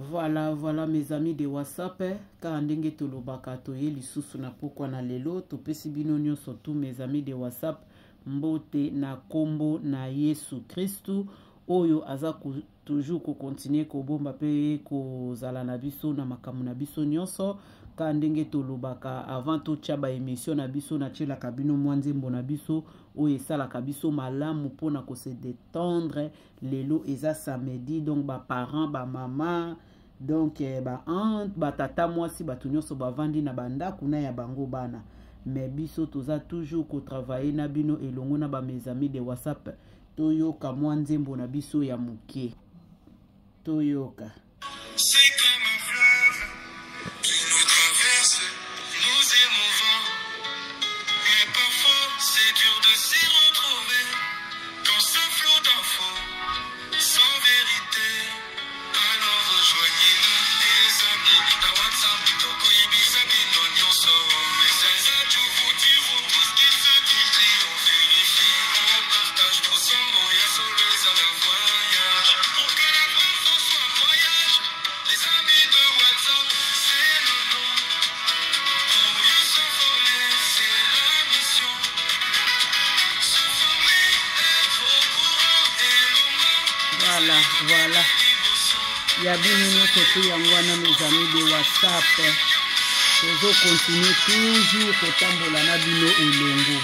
Voilà mes amis de WhatsApp. Car ndenge tolobaka toye lisusu na pokwa na lelo topesi bino nyonso tous mes amis de WhatsApp mbote na kombo na Yesu Kristu oyo aza toujours ko continuer ko bomba pe ko zala na biso na makamu na biso nyonso. Car ndenge tolobaka avant to chaba émission na biso na chela kabino mwanzembo na biso oyo esala kabiso malamu pona ko se détendre lelo eza samedi donc ba parents ba maman donc ba aunt ba tata mwasi ba tunyoso ba vandi na banda kuna ya bango bana mais biso toza toujours ko travailler na bino elongo na ba mes amis de WhatsApp toyoka mwanzembo na biso ya muke toyoka. C'est comme un fleuve qui nous traverse, nous émouvant. Mais parfois c'est dur de s'y retrouver dans ce flot d'infos sans vérité. Alors rejoignez-nous les amis dans WhatsApp, Tokoyibisa Binonyon Soro. Mais c'est ça, je vous dire tout ce qui se dit, on vérifie, on partage tout son moyen sur les amis voyage. Pour que la France soit voyage, les amis de WhatsApp, c'est le nom. Pour mieux s'informer, c'est la mission. Se former, être au courant et l'on Voilà. Ya bino nyonso to yango wana mes amis de WhatsApp tozo continuer toujours kotambola na bino elongo.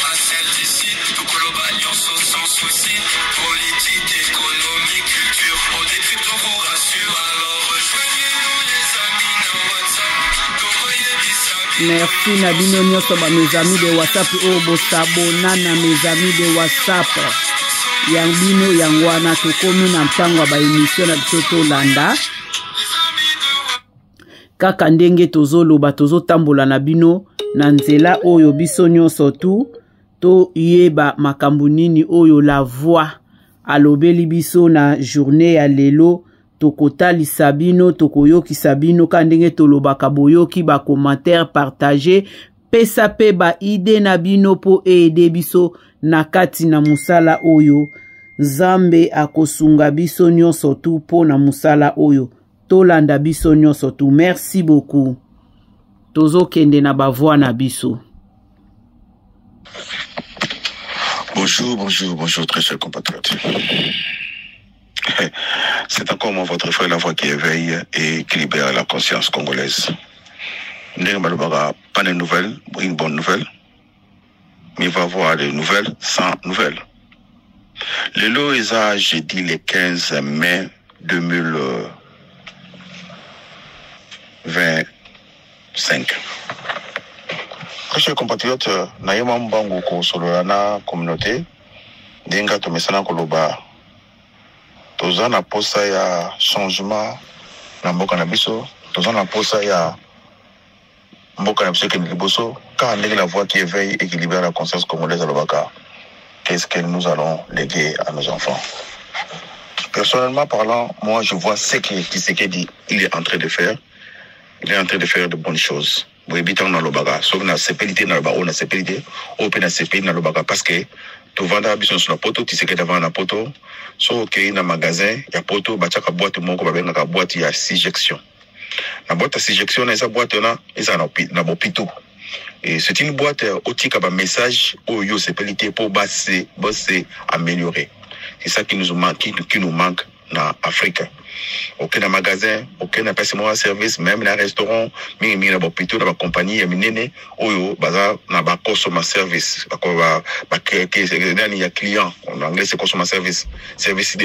à celle d'ici, tout global, sans souci, politique, économie, culture, on décrypte, on vous rassure. Alors rejoignez-nous les amis dans WhatsApp, Tokoyebisa. Merci na bino nyonso ba mes amis de WhatsApp o bosabona na mes amis de WhatsApp. Yang bino yang wana tokomi na mpango ba émission na biso to landa. Kaka ndenge tozoloba tozotambola na bino na nzela oyo biso nyonso to yeba makambo nini oyo la voix alobeli biso na journée ya lelo tokotalisa bino tokoyokisa bino ka ndenge tolobaka boyoki ba commentaire partager pesa pe ba ide na bino po aider biso na kati na musala oyo Nzambe akosunga biso nyonso tu po na musala oyo tolanda biso nyonso tu. Merci beaucoup. Tozo kende na ba voix na biso. Bonjour, très chers compatriotes. C'est encore moi, votre frère, la voix qui éveille et qui libère la conscience congolaise. Pas de nouvelles, une bonne nouvelle, mais il va y avoir des nouvelles sans nouvelles. Le lot est à jeudi le 15 mai 2025. Très chers compatriotes, Nayema Mbango ko solana communauté, Denga Tomesana Koloba, Tozana posa ya changement na mboka na biso, Tozana posa ya mboka na biso kemi liboso, car la voix qui éveille et qui libère la conscience congolaise à l'Obaka. Qu'est-ce que nous allons léguer à nos enfants? Personnellement parlant, moi je vois ce que Tshisekedi il est en train de faire. Il est en train de faire de bonnes choses. Vous habitez dans l'Obaka, sauf na sécurité dans l'Obaka, on a sécurité, on peut na sécurité dans l'Obaka parce que tu vends la business sur la poto, Tshisekedi avant la poto, sauf qu'il y a un magasin, il y a poto, bachaka boîte mon ko ba boîte il y a 6 injections. La boîte à 6 injections, esa boîte là, esa na bopito. Et c'est une boîte aussi qui a un message au yo sécurité pour bosser améliorer. C'est ça qui nous manque en Afrique. Aucun magasin, aucun personne service, même les restaurants, même les hôpitaux, les compagnies, les baza na ba customer service. Il y a client. En anglais, c'est customer service. Service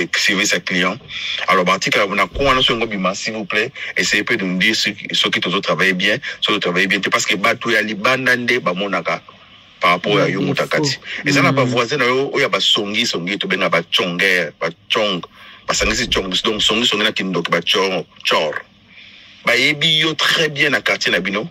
à client. Alors, s'il vous plaît, essayez de nous dire ceux qui travaillent bien, parce que par rapport à Yomutakati. Et ça n'a pas voisin, il y a pas songi, tu ben ba chonger, ba chong. Parce que donc songi na kindok ba chor. Ba yebi yo très bien à quartier na bino.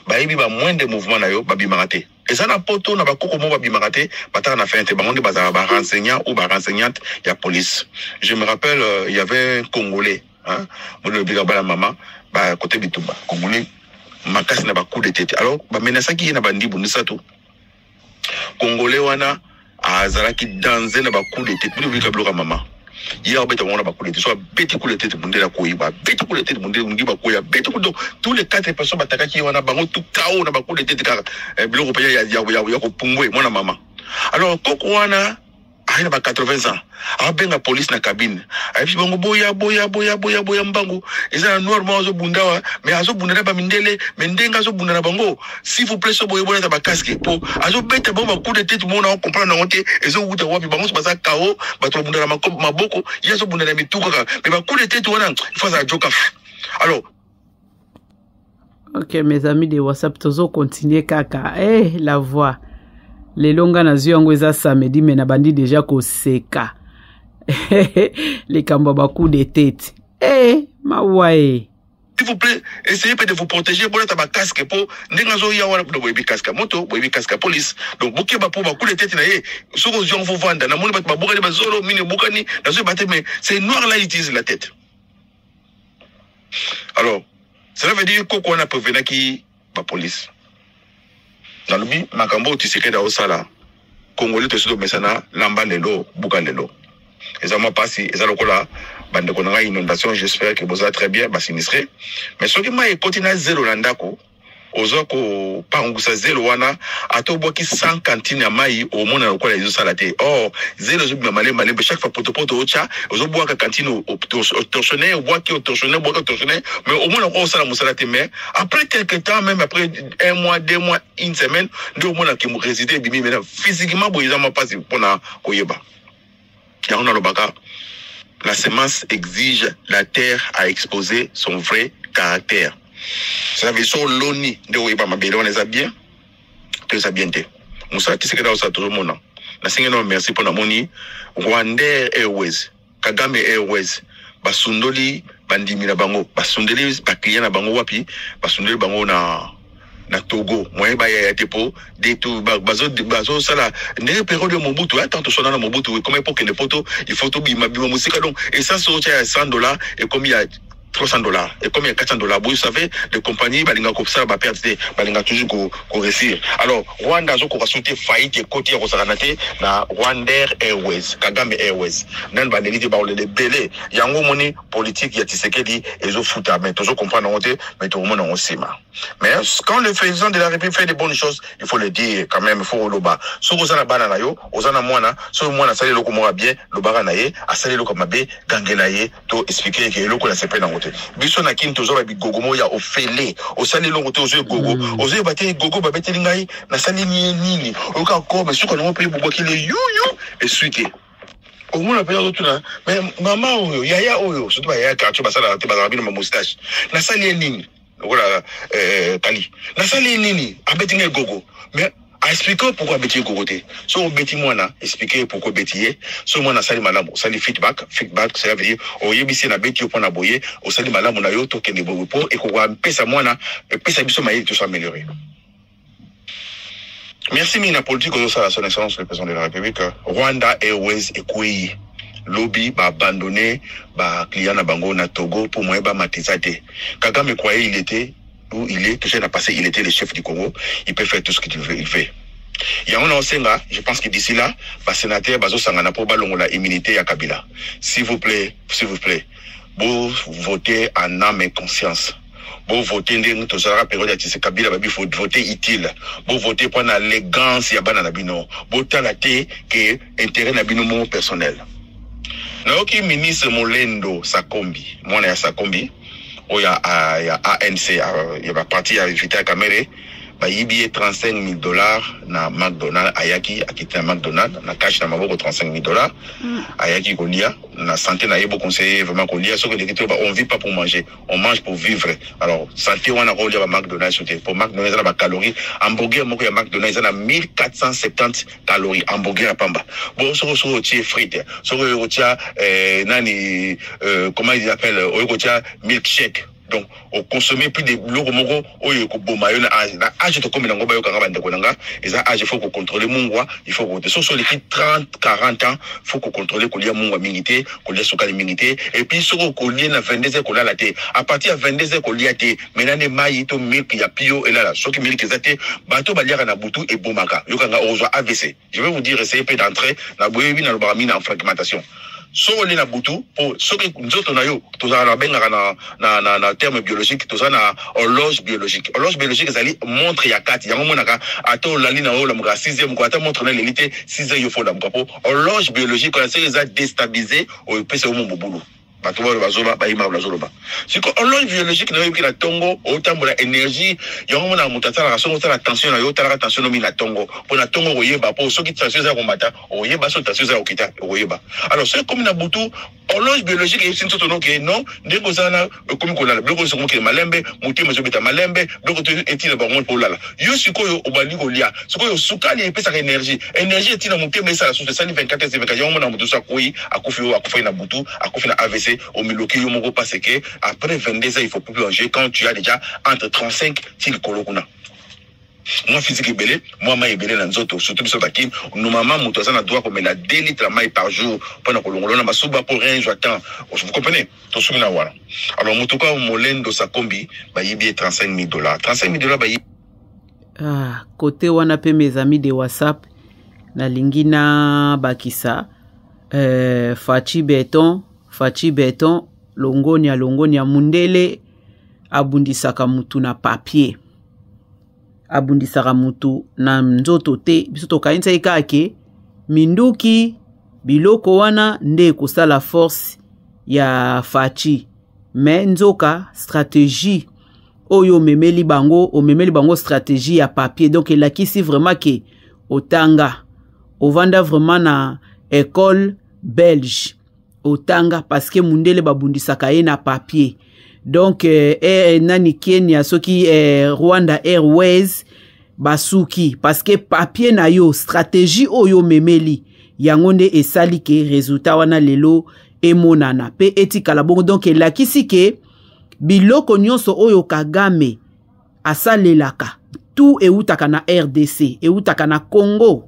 Ba yebi ba moins de mouvement na yo ba bimaraté. Et ça n'a poto na ba koko mo ba bimaraté, ba ta na fin te ba monde ba renseignant ou ba renseignante, il y a police. Je me rappelle il y avait un Congolais, hein, mon le biga la maman, ba côté Bitumba, Congolais makasi na ba coup de tête. Alors ba menasa ki na bandi bunisa tout. Congolais wana azalaki danser na ba coup de tête pour vika bloka mama hier beta on a ba coup de tête soit bête coup de tête bundela koyiba bête coup de tête bundela ngiba koya bête coup de tous les 4 personnes batakaki wana bango tout kao na ba coup de tête kaka biloko pa ya ko pungwe mona mama alors koko wana aina ba 80 ans abenga police na cabine aifi bango boya mbangu eza normal zo bundawa mais azo bundana ba mindele mendenga zo bundana bango s'il vous plaît so boya ba casque po azo beta bango ba coup de tête mona on comprendre na honte ezo wuta wapi bango so basa kao ba to bundana maboko yazo bundana mituka mais ba coup de tête wana il faut ça joka alors ok mes amis de WhatsApp tozo continuer kaka la voix les longa na ziongo eza samedi mais na bandi déjà ko seka les kamba ba coup de tête mawae s'il vous plaît essayez de vous protéger pour être ba casque pour ndenga zo ya wana pour boyebi casque moto boyebi casque police donc boké ba pour ba coup de tête na ye soko zion faut vendre na moni ba boka ba zolo mini bokani na zo baté mais c'est noir là il utilise la tête alors cela veut dire qu'on a prévenu qui ba police dans le but makambo tiseke da osala congolais te sodo mesana lamba lelo buka lelo ezama pasi ezalo kola bande konanga inondation j'espère que vous êtes très bien ba sinistré mais ce qui m'a continue zéro landako ozoko pangusa zéro wana atoboki 100 cantines ya mai au mona lokola ezo salate oh zéro zo bima male chaque fois poto ocha ozoboa ka cantine au torchonné au bois qui au torchonné mais au mona ko sala musalate mais après quelque temps même après 1 mois 2 mois une semaine ndo mona ki mu résider bimi mais physiquement boiza ma passe pona koyeba ya on a baka la semence exige la terre à exposer son vrai caractère. Ça veut dire l'oni de Ouiba Mabé, on les a bien, que ça bien. Moussa, tu sais que ça tout le monde. La Seigneur, merci pour la moni. Rwanda Airways, Kagame Airways, Basundoli, Bandimina Bango, Basundeli, Bakliana Bango Wapi, Basundeli Bango na Togo, moi ba ya tepo de tout bazo sala ne période de Mobutu attends to sona na Mobutu comme époque ne photo il faut to bima musika donc et ça c'est $100 et comme il y a $300 et comme il y a $400 vous savez les compagnies balinga comme ça ba perdre balinga toujours ko réussir alors Rwanda zo ko sauter faillite côté ko saranate na Rwanda Airways Kagame Airways nan ba nélité ba le belé yango moni politique ya Tshisekedi ezo futa mais toujours comprendre honte mais tout le monde on sima mais quand le président de la République fait des bonnes choses il faut le dire quand même il faut loba so ko sana bana na yo ozana mwana so mwana sali loko mo bien lobara na ye asali loko mabe gangela ye to expliquer que loko la sepe na biso na kin toujours bi gogomo ya ofele osali longo te ozo gogo ozo baté gogo ba beteli ngai na sali nini oka ko mais suka no pe bobo ki le yuyu et suite au moins la période tout là mais maman oyo yaya oyo surtout yaya karcho basala te bazala bino ma moustache na sali nini voilà kali na sali nini abeti ngai gogo mais a expliquer pourquoi bêtier côté so bêti moi na expliquer pourquoi bêtier so moi na sali malamu sali feedback ça veut dire o yebisi na bêti pour na boyer o sali malamu na yo to kende bo pour et ko pesa moi na pesa biso maï tout s'améliorer. Merci mina politique au ça son excellence le président de la République Rwanda Airways et Kouyi lobby ba abandonné ba client na bango na Togo pour moi ba matizate Kagame croyait il était où il est, toujours n'a passé, il était le chef du Congo, il peut faire tout ce qu'il veut, il fait. Il y a un enseignement, je pense que d'ici là, le sénateur Bazo Sangana pour ballon la immunité à Kabila. S'il vous plaît, vous votez en âme et conscience. Vous votez dans la période de Kabila, il faut voter utile. Vous votez pour l'élégance, il y a banana bino. Vous votez que intérêt nabino personnel. Naoki ministre Molendo Sakombi, moi na Sakombi. Il y a ANC, il y a parti à Vita Kamere, il y a $35,000 na McDonald's, Ayaki, a quitté McDonald's, na cash na maboko $35,000, Ayaki Kolia, na santé na yebo conseiller vraiment Kolia, sauf que on vit pas pour manger, on mange pour vivre. Alors, santé, on a rolé à McDonald's, pour McDonald's, on a calories, hamburger, moko ya McDonald's, on a 1470 calories, hamburger à Pamba. Bon, sur le frites, sur le nani, comment ils appellent, milkshake. Donc, au consommer plus de l'euro mongo, au yoko boma, yon a âge de comme n'ango bayo karabande konanga, et ça âge faut qu'on contrôle mongwa, il faut qu'on sur les 30, 40 ans, faut qu'on contrôle qu'on lia mongwa mingité, qu'on lia soka mingité, et puis sur qu'on lia na 22 heures qu'on a la té. À partir de 22 heures qu'on lia té, maintenant les mailles to milk ya pio et là, ce qui milk zate, bateau balia na butu et bomaka, yokanga ozo AVC. Je vais vous dire, essayez peu d'entrer, na boyebi na lobaramina en fragmentation. So on est na butu pour ce que nous autres na yo tous na benga na terme biologique tous na horloge biologique ça montre ya kati ya monaka ato la ligne na o la mga 6e ko ata montre na l'élite 6e yo fo la mkapo horloge biologique quand c'est les a déstabilisé au pese au mobulu bato ba bazoba ba ima ba zoloba siko horloge biologique na yo ki na tongo o tambola énergie ya mona mutata la songo la tension na yo tala tension no mi na tongo po na tongo oyeba po so ki tension za komata oyeba so tension za okita oyeba alors c'est comme na butu horloge biologique et sinto tono ke non ndeko sana comme ko la bloko so ko malembe mutima zo beta malembe bloko to etile ba ngol po lala yo siko yo obali ko lia siko yo sukali e pesa énergie etina mutima esa la so 24 heures ya mona mutu sa koyi akufi na butu akufi na AVC au miloki yo moko parce que après 22 ans il faut plus plonger quand tu as déjà entre 35 til kolokuna. Moi physique belé, moi ma belé na nzoto surtout biso bakim, nous maman muto sana doit comme la 2 litres maï par jour pendant kolongolona masuba pour rien j'attends. Vous comprenez? To sumina wala. Alors muto ka molendo sa kombi ba yibi $35,000. $35,000 ba yibi. Ah, côté wana pe mes amis de WhatsApp na lingina bakisa Fachi Beton longonia mundele abundisaka mutu na papier abundisaka mutu na nzoto te biso tokainisa ikake minduki biloko wana nde kosala force ya Fachi mais nzoka stratégie oyo memeli bango stratégie ya papier donc elakisi vraiment ke otanga ovanda vraiment na école belge otanga parce que mundele babundisaka ye na papier donc nani Kenya soki Rwanda Airways basuki parce que papier na yo stratégie oyo memeli yango nde esali ke résultat wana lelo emonana pe etikala bongo donc elakisi ke biloko nyonso oyo Kagame asalelaka tout eutaka na RDC eutaka na Congo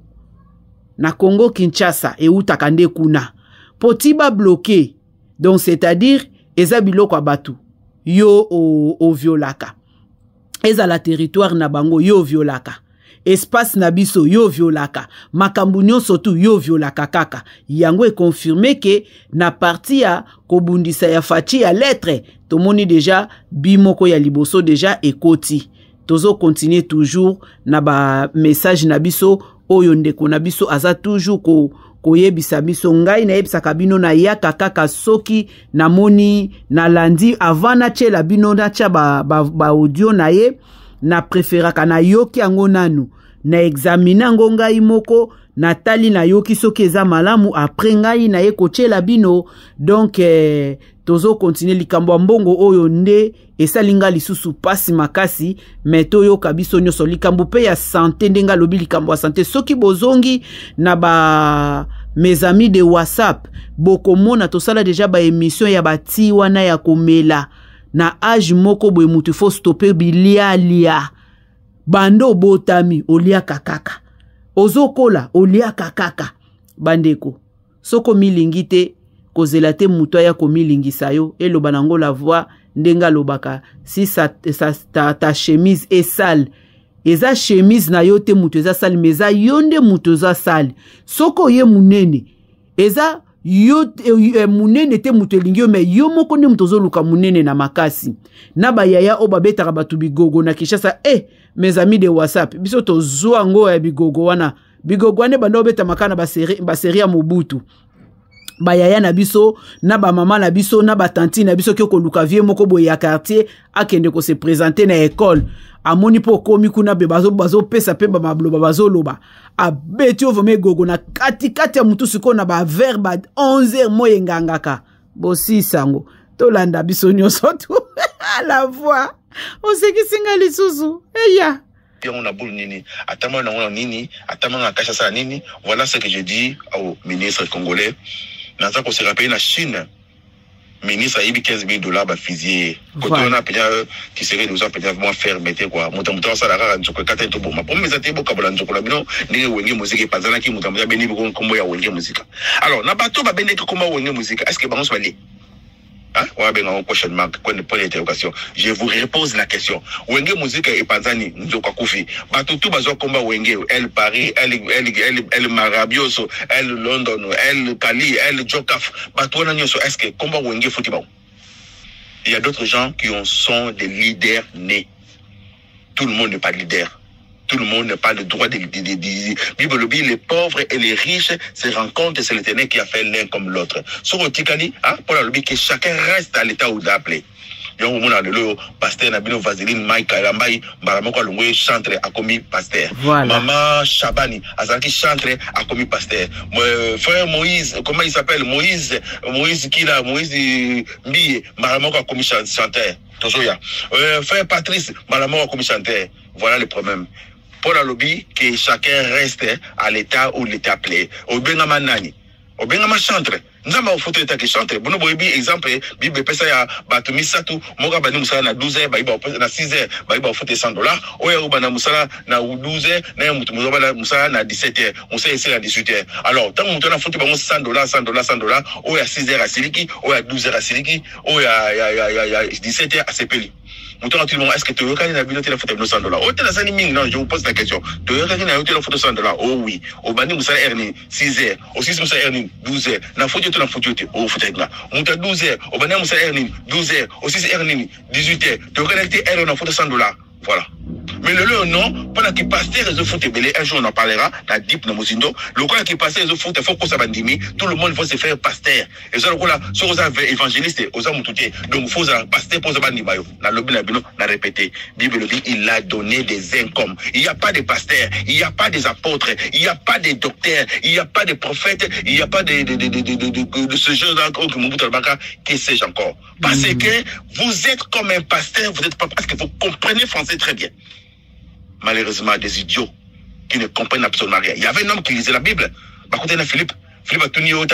Kinshasa eutaka nde kuna potiba bloqué donc c'est-à-dire eza biloko abatu yo o violaka eza la territoire na bango yo violaka espace na biso yo violaka makambu nyonso tu yo violaka kaka yango e confirmé que na parti ya kobundisa ya Fachi ya lettre tomoni déjà bimoko ya liboso déjà ekoti tozo continuer toujours na ba message na biso oyo ndeko na biso aza toujours koyebisa biso ngai na yebisaka bino na yaka kaka soki na moni na landi avant na tshela bino na tcha ba audio na ye na preferaka na yoki yango nanu na examina ngo ngai moko na tali na yoki soki eza malamu après ngai na ye kotshela bino donc tozo continuer likambo mbongo oyo nde esalinga lisusu pasi makasi meto yo kabiso nyoso likambo pe ya santé ndenga lobi likambo ya santé soki bozongi na ba mes amis de WhatsApp bokomona tosala déjà ba émission ya bati wana ya komela na age moko boye mutu faut stopper bilia bando botami olia kakaka ozokola olia kakaka bandeko soko milingite kozela te mutu ya komilingisa yo eloba nango la voix ndenga lobaka si ta chemise est sale eza chemise na yo te mutu eza sale mais eza yo nde mutu eza sale soko ye munene eza yo munene te mutu elingi yo mais yo moko nde mutu ozoluka munene na makasi na bayaya o babetaka batu bigogo na Kinshasa mes amis de WhatsApp biso tozwa ngo ya bigogo wana banda obeta makana baseri ya Mobutu bayaya na biso na ba mama na biso na ba tanti na biso kyoko luka vie moko boye ya quartier akende ko se présenter na école amoni po komi kuna be bazo pesa pe ba mabloba bazo loba abeti ovome gogo na kati ya mutu siko na ba verba 11h moye ngangaka bosi sango tolanda biso nyonso tu à la voix on sait que singa lisusu eya on a boule nini atama na nini atama na kasha sa nini voilà ce que je dis au ministre congolais. Nasa ko se rappelle na Chine ministre a eu 15 000 $, bah, fusillé. Quand on a payé, qui serait nous a payé moins fermé, quoi. Moutamouta, ça l'a rendu que 4 ans, bon, ma première été, bon, Kabolan, Chocolabino, n'est Wenge musique, pas Zanaki, Moutamouta, béni, comme moi, Wenge musique. Alors, n'a pas tout, bah, béni, comment Wenge musique, est-ce que, bah, on soit allé? Hein? Ouais, ben, en prochainement, quand on pose l'interrogation, je vous repose la question. Wenge musique et Panzani, Nzoka Koufi. Bah, tout, bazar combat Wenge, elle Paris, elle Marabioso, elle London, elle Cali, elle Jokaf. Bah, toi, est-ce que combat Wenge faut-il? Il y a d'autres gens qui sont des leaders nés. Tout le monde n'est pas leader. Tout le monde n'a pas le droit de Bible, les pauvres et les riches se rencontrent, c'est l'Éternel qui a fait l'un comme l'autre. Sur le Tikali, pour la lobby, que chacun reste à l'état où d'appeler. Yon mona le pasteur Nabino Vaseline Mike Kalambai Baramoko Lungwe chantre a commis pasteur. Maman Chabani Azaki chantre a commis pasteur. Frère Moïse, comment il s'appelle? Moïse Kila, Moïse Mbiye Baramoko a commis chanteur. Tozoya. Frère Patrice Baramoko a commis chanteur. Voilà le problème. Pour la lobby, que chacun reste à l'état où il est appelé. Obengama Nani. Obengama chantre. Nous avons fait l'état qui chante. Bon, nous exemple, Bible pesa ya batumi satu, moga bani musala na 12 heures, baiba na 6 heures, baiba fait $100. Oya ubana musala na 12 heures, na mutu musala na 17 heures. On sait ici à 18 heures. Alors, tant que nous avons fait $100, oya 6 heures à Siliki, oya 12 heures à Siliki, oya 17 heures à Sepeli. Est-ce que tu veux gagner la vidéo de $100? Oh, tu as non, je vous pose la question. Tu veux gagner la vidéo de $100? Oh oui. Au bani, vous allez earning 6 heures. Au 6, vous allez earning 12 heures. La photo, tu l'as photo. Oh, faut être là. On t'a 12 heures. Au bani, vous allez earning 12 heures. Au 6, earning 18 heures. Tu veux gagner la photo $100. Voilà. Mais le non, pendant qu'il passe les réseaux foot, un jour on en parlera, la dip no musindo, le quoi qui passe les réseaux foot, il faut qu'on s'abandime, tout le monde va se faire pasteur. Et ça, le coup là, sur aux évangélistes, aux hommes tout donc il faut pasteur pour s'abandime, la lobby n'a répété. Bible dit, il a donné des incomes. Il n'y a pas de pasteurs, il n'y a pas des apôtres, il n'y a pas des docteurs, il n'y a pas de prophètes, il n'y a pas de ce genre-là, que sais-je encore. Parce que vous êtes comme un pasteur, vous n'êtes pas, parce que vous comprenez français très bien. Malheureusement, des idiots qui ne comprennent absolument rien. Il y avait un homme qui lisait la Bible. Philippe a tenu au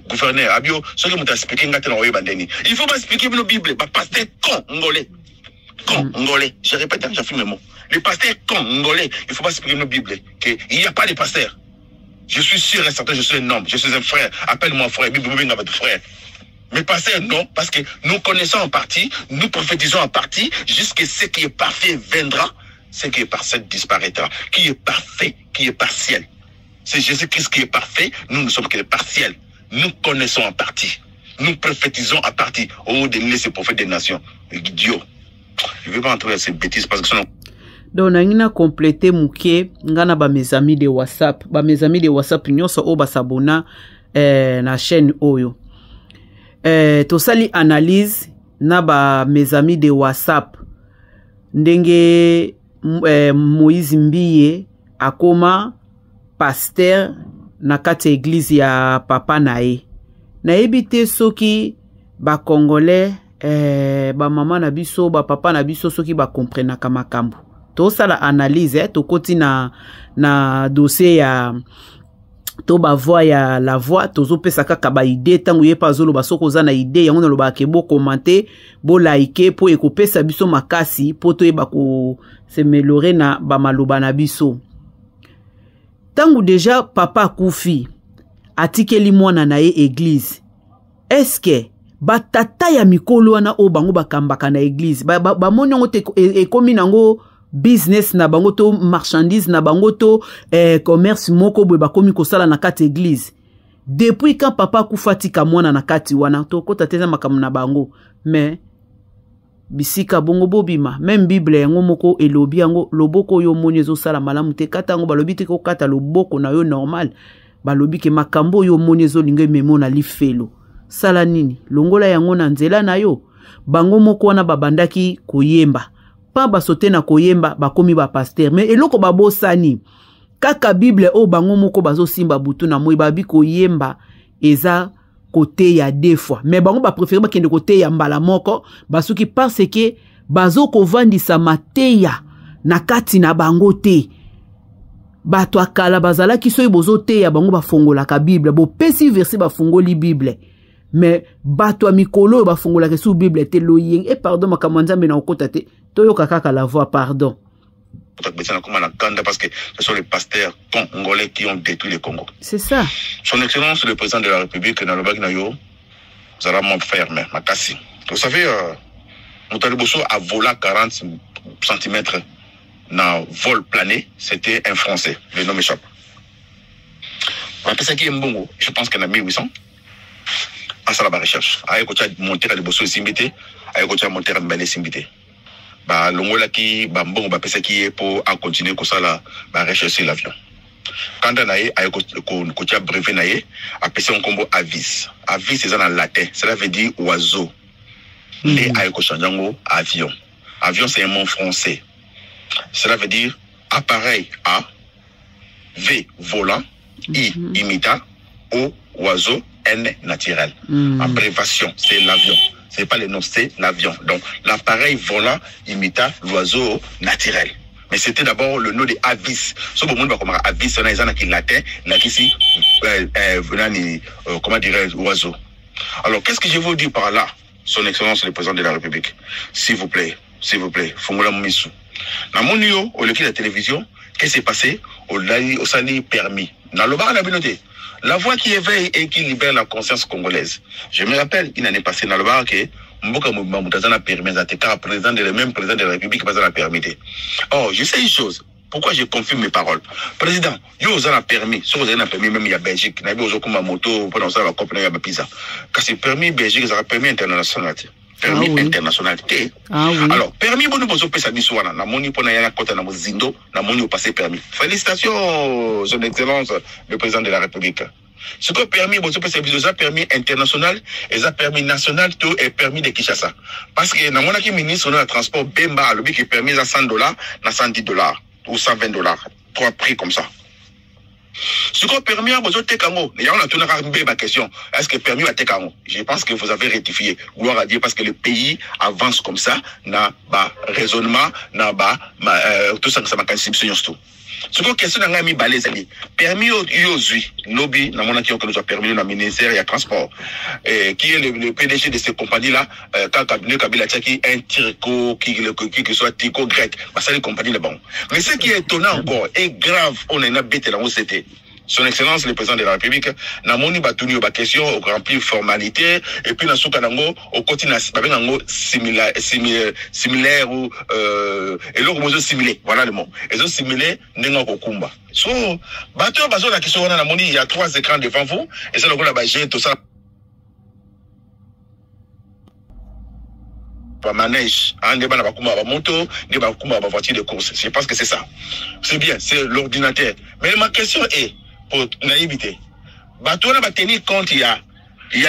gouverneur. Abio, ceux qui m'ont expliqué, il faut pas expliquer nos Bibles. Pasteur con, ngolais. Con, ngolais. Je répète, j'affirme mes mots. Les pasteurs con, ngolais. Il ne faut pas expliquer nos Bibles. Il n'y a pas de pasteurs. Je suis sûr et certain, je suis un homme. Je suis un frère. Appelle-moi frère. Bible, votre frère. Mais pasteur, non, parce que nous connaissons en partie, nous prophétisons en partie, jusqu'à ce qui est parfait viendra. Ce qui est partiel disparaîtra. Qui est parfait, qui est partiel. C'est Jésus-Christ qui est parfait, nous ne sommes que les partiels. Nous connaissons en partie. Nous prophétisons en partie. Oh, de ces prophètes des nations. Idiot. Je ne vais pas entrer dans ces bêtises parce que sinon. Donc, on a complété mouké, ngana ba mes amis de WhatsApp. Ba mes amis de WhatsApp, nyonso o ba sabona na chaîne Oyo. To sali analyse na ba mes amis de WhatsApp. Ndenge Moïse Mbiye akoma pasteur na kati église ya papa nae. Na ebite soki ba congolais ba maman na biso ba papa na biso soki ba comprendre ka makambo. To sala analyse to koti na dossier ya to ba voix ya la voix tozo pesa kaka ba idée tangu ye pazolo ba soko za na idée yango na loba ke bo commenter bo liker po ekopesa biso makasi po to eba ko se melore na ba maloba na biso. Tangu déjà papa kufi atikeli mwana na ye église. Est-ce que ba tata ya mikolo wana o bango bakambaka na église ba moni ngo te ekomi nango business na bango to marchandise na bango to commerce moko boye bakomi kosala na kati église. Depuis quand papa kufatika mwana na kati wana to kota teza makamu na bango. Mais bisika bongo bobima même Bible yango moko elobi yango loboko yo moni ezo sala malamu te kata yango balobi te ko kata loboko na yo normal balobi ke makambo yo moni ezo linga memo na lifelo sala nini longola yango na nzela na yo bango moko wana babandaki koyemba pa basote na koyemba bakomi ba pasteur mais eloko babosani kaka Bible o bango moko bazo simba butu na moi babi koyemba eza côté ya deux fois mais bango ba préférer ba kende côté ya mbala moko basuki parce que bazo ko vandisa mateya na kati na bango te bato akala bazala ki soyi bozo te ya bango ba fongola ka Bible bo pesi verset ba fongoli Bible mais bato mikolo ba fongola ke sous Bible te loyeng et pardon makamanza mena okota te toyo kaka la voix pardon. Parce que ce sont les pasteurs congolais qui ont détruit le Congo. C'est ça. Son Excellence le président de la République Nalobaki Nayo, Zara mon frère Makassi. Vous savez, Moutaliboso a volé 40 cm dans vol plané, c'était un Français, le nom m'échappe. Après ça qui est mbongo, je pense qu'il y en a 1800. À ça la recherche. Aïe kocha monter à Liboso Simbité, aïe kocha monter à Mbele Simbité. Bah l'ongola qui bah mbongo bah pesa qui est pour en continuer comme ça la bah rechercher l'avion. Quand on a aïe kocha brevet naïe, après ça on combo avis. Avis c'est ça en latin, cela veut dire oiseau. Et aïe kocha nyango avion. Avion c'est un mot français. Cela veut dire appareil A, V volant, I imitant, O oiseau, N naturel. Abréviation, c'est l'avion. C'est pas le nom, c'est l'avion. Donc l'appareil volant imita l'oiseau naturel. Mais c'était d'abord le nom de avis. Ce moment va comme avis, c'est un qui latin, là ici, comment dirais-je, oiseau. Alors qu'est-ce que je veux dire par là, Son Excellence le président de la République? S'il vous plaît, Fongola Mouissou. Dans mon lieu, au lieu de la télévision, qu'est-ce qui s'est passé? Au sali permis. Dans le bar, la communauté. La voix qui éveille et qui libère la conscience congolaise. Je me rappelle, une année passée dans le bar, que Mboka Moutazana permis, car le même président de la République n'a pas permis. Oh, je sais une chose. Pourquoi je confirme mes paroles? Président, vous avez permis, si vous avez permis, même il y a Belgique, il y a une moto, pendant ça, la compagnie, il y a Pisa. Car c'est permis Belgique, ça a permis international. Permis international. Alors, permis, bon, nous avons fait ça, na moni pour na kota na mozindo, na moni au passé permis. Félicitations, Son Excellence, le président de la République. Ce que permis, bon, c'est permis international, et ça permis national, tout est permis de Kinshasa. Parce que, na mona qui ministre de transport, Bemba, le qui est permis à $100, na $110, ou $120. Trois prix comme ça. Ce qu'on permis à besoin de Tekango, il y a une question. Est-ce que permis à Tekango? Je pense que vous avez rectifié. Gloire à Dieu, parce que le pays avance comme ça, n'a pas raisonnement, n'a pas tout ça que ça m'a constitué tout. Ce qu'on question n'a mis balais ali. Permis au Yozui, lobby, n'a mon acquis que nous a permis dans le ministère et à transport, qui est le PDG de ces compagnies-là, quand Kabila Tchaki, un Tirco, qui soit Tico grec, parce que les compagnies là bon. Mais ce qui est étonnant encore et grave, on a une bête là où c'était. Son Excellence le président de la République n'a moni batuni ba question au remplir formalité et puis na soukanango au continent babengango similaire ou et l'autre mot similaire voilà le mot et so similaire ndenga kokumba so bato bazo la question na moni il y a 3 écrans devant vous et ça le ko la ba gérer tout ça pas manège en débat na bakumba ba moto ne bakumba ba voiture de course je pense que c'est ça c'est bien c'est l'ordinateur mais ma question est pour naïveté. Bateau va tenir compte, il y a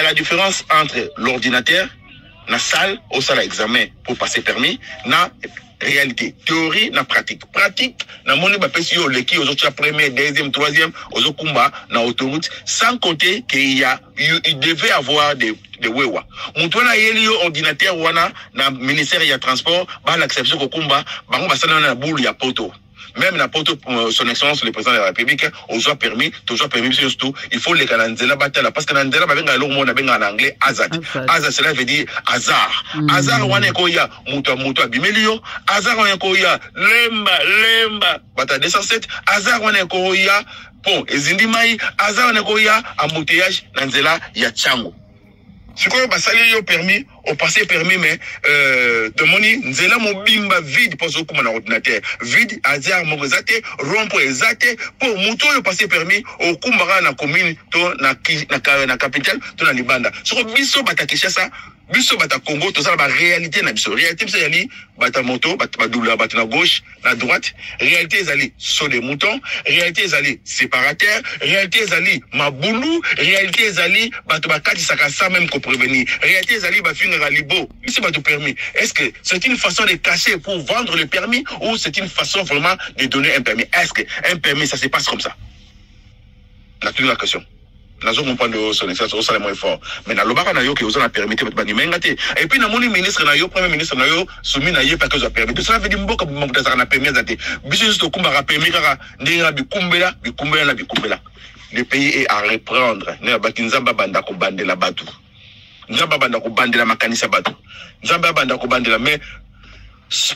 la différence entre l'ordinateur, la salle, au salle examen pour passer permis, na réalité, théorie, na pratique. Pratique, na moni ba pesi yo leki aux autres premier, deuxième, troisième, aux autres kumba, na autoroute, sans compter qu'il devait avoir des wewa. Moutouana yeli ordinateur wana, na ministère ya transport, ba l'acception ko kumba, ba on va s'en na boule ya poto. Même n'importe Son Excellence le président de la République aux permis surtout il faut les cananzela batala parce que nanzela babenga lo mona benga en anglais hazard cela veut dire hasard hasard wana ko ya muto abimelio hasard wana ko ya lemba bata 207 hasard wana ko ya pont ezindi mai hasard wana ko ya embouteillage nanzela ya chango. Ce qu'on a salé yo permis, au passé permis, mais de moni, nzela mobimba vide pour ce qu'on a ordinateur. Vide, hasard, mongozate, rompo ezate, pour mouton le passé permis, au kumbara na commune, to na capitale, to na libanda. Ce qu'on biso batakisha ça, biso bata Congo, tout ça la réalité na biso. Réalité c'est yali, bata moto, bata double, bata na gauche, na droite. Réalité ezali, sur des moutons. Réalité ezali, séparateur. Réalité ezali, maboulou. Réalité ezali, bata bakati sakasa même qu'on prévenir. Réalité ezali, bafinga ralibo. Ici bata permis. Est-ce que c'est une façon de cacher pour vendre le permis ou c'est une façon vraiment de donner un permis? Est-ce que un permis ça se passe comme ça? La question. Nous avons pas de Son Excellence au salaire moins fort. Mais dans le bar, on a eu que vous en a permis de mettre. Et puis, dans mon ministre, premier ministre, soumis à parce que vous avez permis. Tout ça veut dire que vous avez permis d'être. Juste au combat, permis, le pays est à reprendre. Nous avons banda ko bande la batou. nzambe banda ko bandela makanisa bato nzambe banda ko bandela mais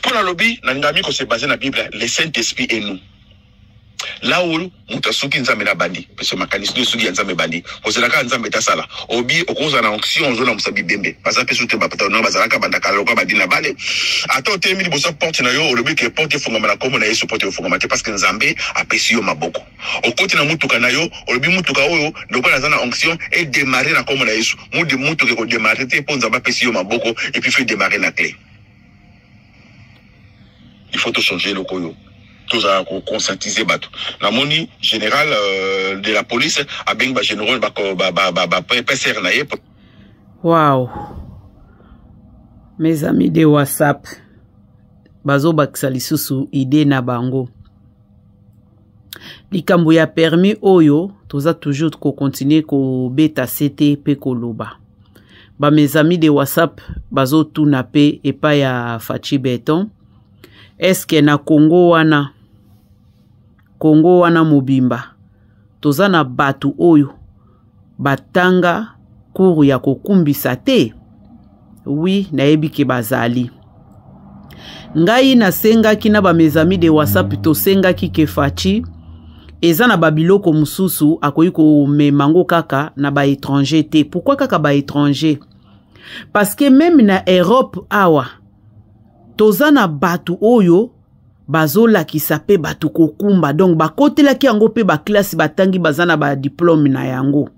pour la lobby na ngami ko se baser na Bible le Saint-Esprit et nous là où mutasuki nzambe na bandi parce que makanisi de suki nzambe bandi kozalaka nzambe tasala obi okoza na onction zona musabi bembe parce que soute bapata na bazalaka banda kaloka badina bale ata otemi liboso porte na yo olobi ke porte fungama na komo na Yesu porte fungama te parce que nzambe apesi yo maboko okoti na mutuka na yo olobi mutuka oyo ndoko na zana onction et démarrer na komo na Yesu mutuka ko démarrer te po nzambe apesi yo maboko et puis fait démarrer na clé il faut tout changer le koyo tous à conscientiser bateau. La moni général de la police a bien ba général ba PCR naie. Wow. Mes amis de WhatsApp. Bazo baksali susu idée na bango. Likambo ya permis oyo toza toujours ko continuer ko beta CT pe koloba. Ba mes amis de WhatsApp bazo tuna pe epa ya Fachi Beton. Est-ce que na Congo wana mobimba toza na batu oyo batanga kuru ya kokumbisa te? Oui, nayebi ke bazali. Ngai nasengaki na ba mes amis de WhatsApp tosengaki ke Fachi eza na babiloko mususu akoyi ko memango kaka na ba étranger te. Pourquoi kaka ba étranger? Parce que même na Europe awa toza na batu oyo bazola ki sape batu kokumba donc bakotela ki yango pe ba classe batangi bazana ba diplôme na yango.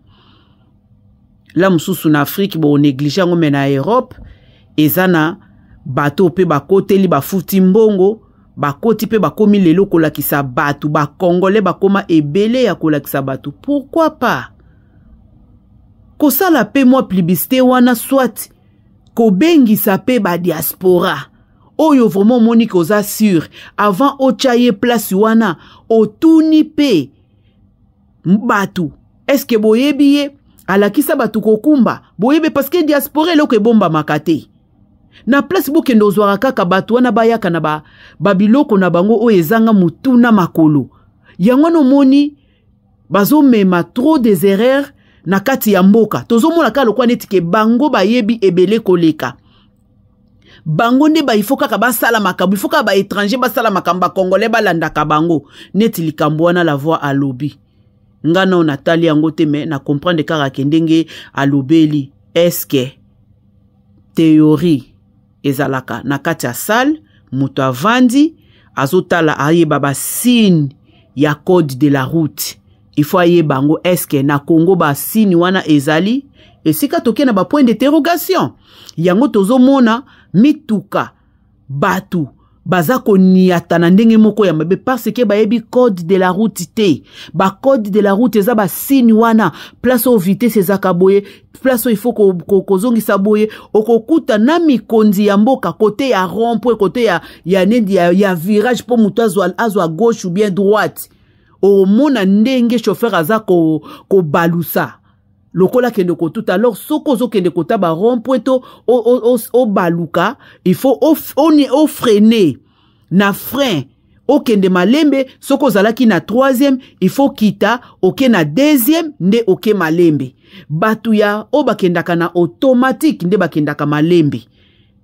La mususu na Afrique bo néglige yango mais na Europe ezana bato pe bakoteli bafuti mbongo bakoti pe bakomi lelo kolakisa batu ba congolais bakoma ebele ya kolakisa batu. Pourquoi pas kosala pe moi publicité wana soit kobengisa pe ba diaspora oyo vraiment monique oza sûr avant ochaye place wana otuni pe batu est-ce que boyebi alakisa batu kokumba boyebe parce que diaspora eloko ebomba makate na place bokendo ozwaka kaka batu wana bayaka na babiloko na bango oyo ezanga mutuna makolo yango no moni bazomema trop des erreurs na kati ya mboka tozomona kaka lokwa neti ke bango bayebi ebele koleka bango nde ba ifoka ka basala makambo ifoka ba étranger basala makambo congolais balandaka bango neti likambo wana la voix à lobby ngana on atali yango te mais na comprendre kaka kendenge a lobeli est-ce que théorie ezalaka na kati ya salle muto avandi azotala ayeba ba signe ya code de la route il faut ayeba bango est-ce que na Congo ba signe wana ezali esika toke na ba point d'interrogation yango tozomona mituka batu bazako niata na ndenge moko ya mabe parce que bayebi code de la route te ba code de la route eza ba signe wana place au vitesse ezaka boye place il faut kozongisa boye okokuta na mikonzi ya mboka côté ya rond-point côté ya virage pour mutu azwa gauche ou bien droite o mona ndenge chauffeur azako ko balusa lokola kende ko tout alors soko zo kende kota ba rond-point o baluka il faut on freiner na frein o kende malembe soko zalaki na troisième il faut kita oke na deuxième nde oke malembe batu ya o bakendaka na automatique nde bakendaka malembe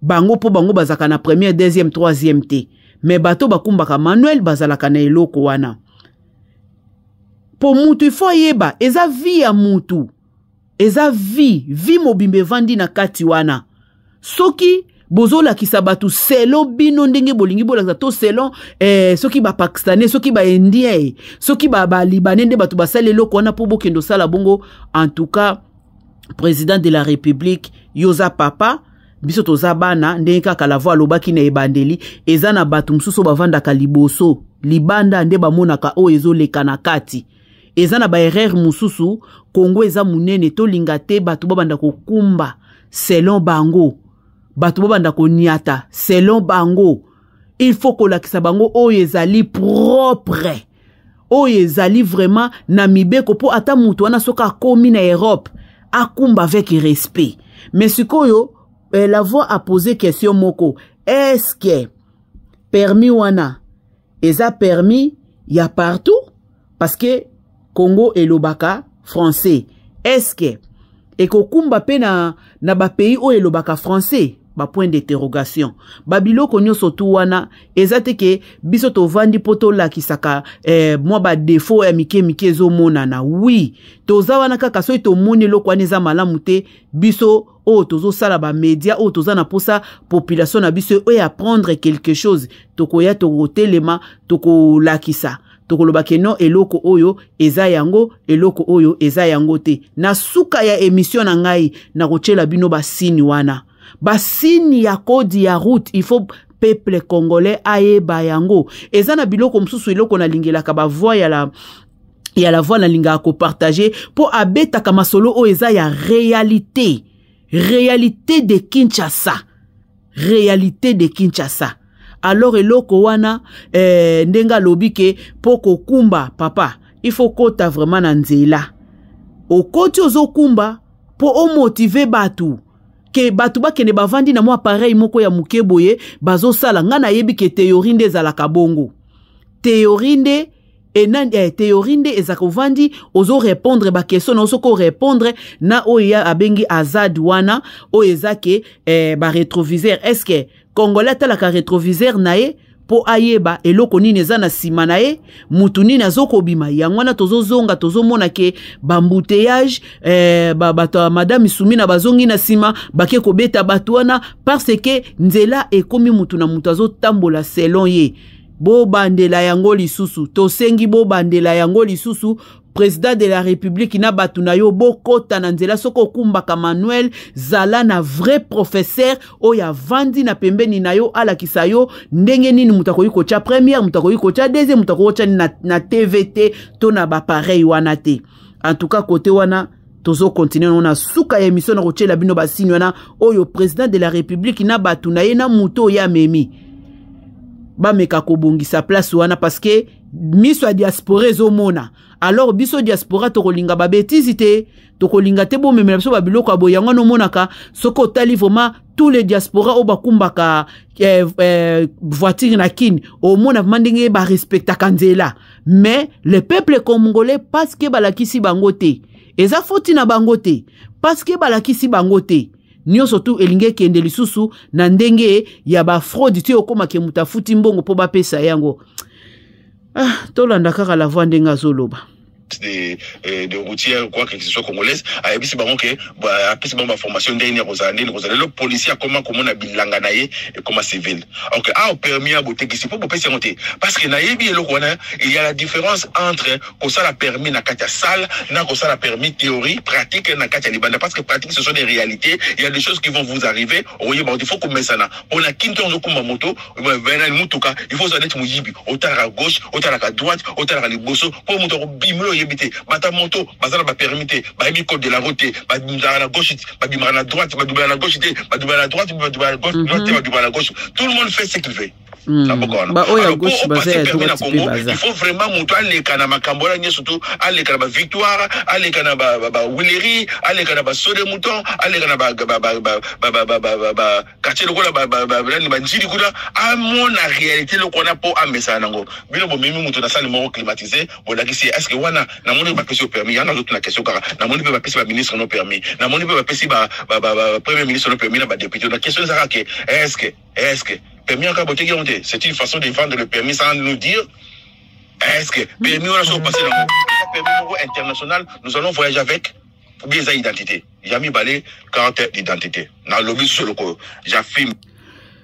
bango po bango bazaka na première deuxième troisième te mais bato bakumbaka manuel bazalaka na eloko wana po mutu il faut yeba eza vie ya mutu eza vie mobimbe vandi na kati wana soki bozola kisabatu selon bino ndenge bolingi bolakisa to selon soki ba pakistanais soki ba indien soki ba libanais nde batu basale loko wana po bokendo sala bongo. En tout cas président de la république yoza papa biso toza bana ndenge kaka la voix lobaki na ebandeli eza na batu msuso bavandaka liboso libanda nde bamonaka o ezoleka na kati eza na ba erreur mususu Congo eza munene to lingate batu babanda kokumba selon bango batu babanda ko niata selon bango il faut kolakisa bango oyo ezali propre oyo ezali vraiment na mibeko po ata mutu wana soka komi na Europe akumba avec respect. Mais sikoyo la voix a posé question moko est-ce que permis wana eza permis ya partout parce que Congo et Lobaka français. Est-ce que ekokumba pe na ba pays oyo elobaka français ba point d'interrogation babiloko nyonso tu wana ezate ke biso tovandi poto lakisaka mwa ba défaut ya mike ezomonana oui toza wana kaka so tomoni eloko wana eza malamu te biso o tozo sala ba média o toza na posa population na biso o apprendre quelque chose tokoya tokotelema tokolakisa tokoloba ke non eloko oyo eza yango eloko oyo eza yango te na suka ya émission na ngai na kochela bino basini wana basini ya kodi ya route il faut peuple congolais ayeba yango eza na biloko msusu iloko na lingelaka ba voix ya la voix na linga ko partager pour abeta kama solo o eza ya réalité de Kinshasa alors eloko wana ndenga lobike poko kumba papa il faut kota vraiment na nzela okoti ozokumba po o motiver batu ke batu bakene bavandi na mwa appareil moko ya mukeboye bazo sala nga na yebi ke théorie nde ezalaka bongo théorie nde ezaka ovandi ozo répondre ba question na osoko répondre na oya abengi azad wana o ezake ba rétroviseur est-ce que congolais talaka rétroviseur nae po ayeba eloko nini eza na sima nae mutu nini azokobima yango wana tozozonga tozomona ke bambouteillage bato madame Isumina bazongi na sima bake kobeta bato wana parce que nzela ekomi mutu na mutu azotambola selon ye bo bandela yango lisusu tosengi bo bandela yango lisusu président de la république na batu na yo bokota na nzela soko kumbaka Manuel zala na vrai professeur oya vandi na pembeni na yo alakisa yo ndenge nini mutakoyi kocha première mutakoyi kocha deuxième mutakoyi kocha na TVT to na ba pareil wana te en tout cas côté wana tozo continuer on a suka émission na kochela bino basini wana oyo président de la république na batu na ye na muto ya memi ba meka kobongisa place wana parce que miso a diaspora ezomona alors biso diaspora tokolinga ba bêtise te tokolinga te bo memela biso ba biloko aboyango no monaka soko tali vraiment tous les diaspora o bakumbaka voiture na kin au mona mandinge ba respecta kanzela mais le peuple congolais parce que balakisi bangote eza foti na bangote parce que balakisi bangote nyo surtout elinge kende lisusu na ndenge ya ba fraude ti okoma ke mutafuti mbongo po ba pesa yango tolanda kaka la voix ndenga zoloba de routières quoi que ce soit congolaise a ebisi bango ke ba pesi ba formation ndeni kozande le policier comment na bilanga na ye et comment civil OK a permis à boté qui c'est pour pesi monter parce que na yebi eloko wana il y a la différence entre ko ça la permis na katia salle na ko ça la permis théorie pratique na katia libanda parce que pratique ce sont des réalités il y a des choses qui vont vous arriver il faut qu'on mette ça na on a kinto on ko moto venir mutuka il faut ça être muyibi autant à gauche autant à droite autant à liboso pour moto bimlo yebité bata moto bazala ba permité ba mi code de la route ba à la gauche ba à la droite ba à la gauche ba à la droite ba à la gauche ba à la gauche tout le monde fait ce qu'il veut ba oya gauche bazala il faut vraiment moto aller kana makambola nye surtout aller kana ba victoire aller kana ba Willery aller kana ba sode mouton aller kana ba quartier le kola ba njiri kuda à mon réalité le kona po amesa nango bilo bo mimi moto na salle mo climatisé bon là est-ce que wana na moni ba pesi permis yana d'autres na question kaka na moni ba pesi ba ministre non permis na moni ba pesi ba premier ministre non permis na ba député la question ça que est-ce que permis en caboté qui c'est une façon de vendre le permis sans nous dire est-ce que permis on a sur passé dans permis international nous allons voyager avec ou bien sa identité Yami balé carte d'identité na lobby sur le co j'affirme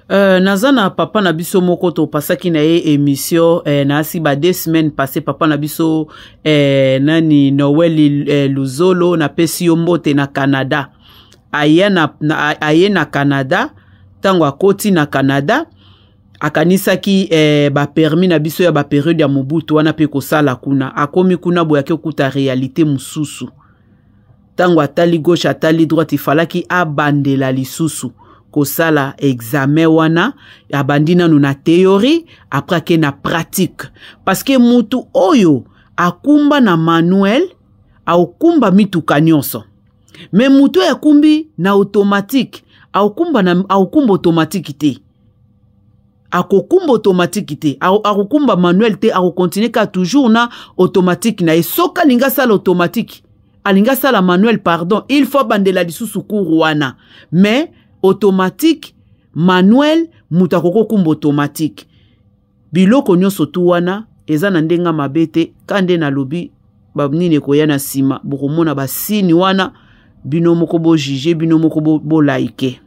nazana papa na biso moko to pasaki na ye émission na asi ba 2 semaines passé papa na biso nani Noel Luzolo na pesi yo mbote na Canada aye na Canada tango akoti na Canada akanisaki ba permis na biso ya ba période ya Mobutu wana pe kosala kuna akomi kuna boya ke kuta réalité mususu tango atali gauche atali droite ifalaki abandela lisusu kosala examen wana abandina na théorie après ke na pratique parce que mutu oyo akumba na Manuel akumba mituka nyonso mais mutu akumbi na automatique akumba automatique te akokumba automatique te akokumba manuel te akokontinue ka toujours na automatique na esoka linga sala automatique alinga sala manuel pardon il faut bandela lisusu cours wana mais automatique manuel muta koko kumba automatique biloko nyonso tu wana eza na ndenga mabete kande na lobi babnine koya na sima bokomona basini wana bino moko bo juger bino moko bo like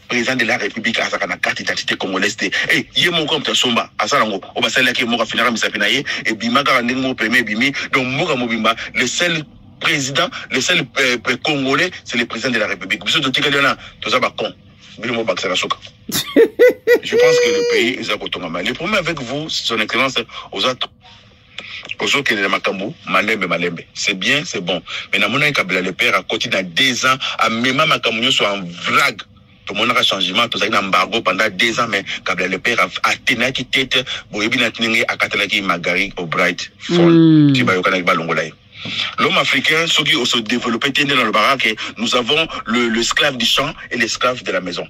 président de la République a sa carte d'identité congolaise et yé mon compte somba asalango o basala ki mo ka finira misapina ye et bima ka ndingo premier bimi donc mo ka mobimba le seul président le seul congolais c'est le président de la République biso dotika liona toza ba con bino mo baksa soka. Je pense que le pays est à kotonga mal. Le problème avec vous son excellence aux autres que les Makambu, Malembe. C'est bien, c'est bon. Mais dans mon Kabila, le père a continué dans 2 ans, à même Makambu soit en vrague. Tout le monde a changement, tout ça a embargo pendant 2 ans, mais Kabila, le père a tenu qui tête, Boyebina Tningi, à Katalaki, Magari, O'Bright, Fall, Tibayokanak Balongolai. L'homme africain, ceux qui ont se développé, dans le baraque, nous avons l'esclave du champ et l'esclave de la maison.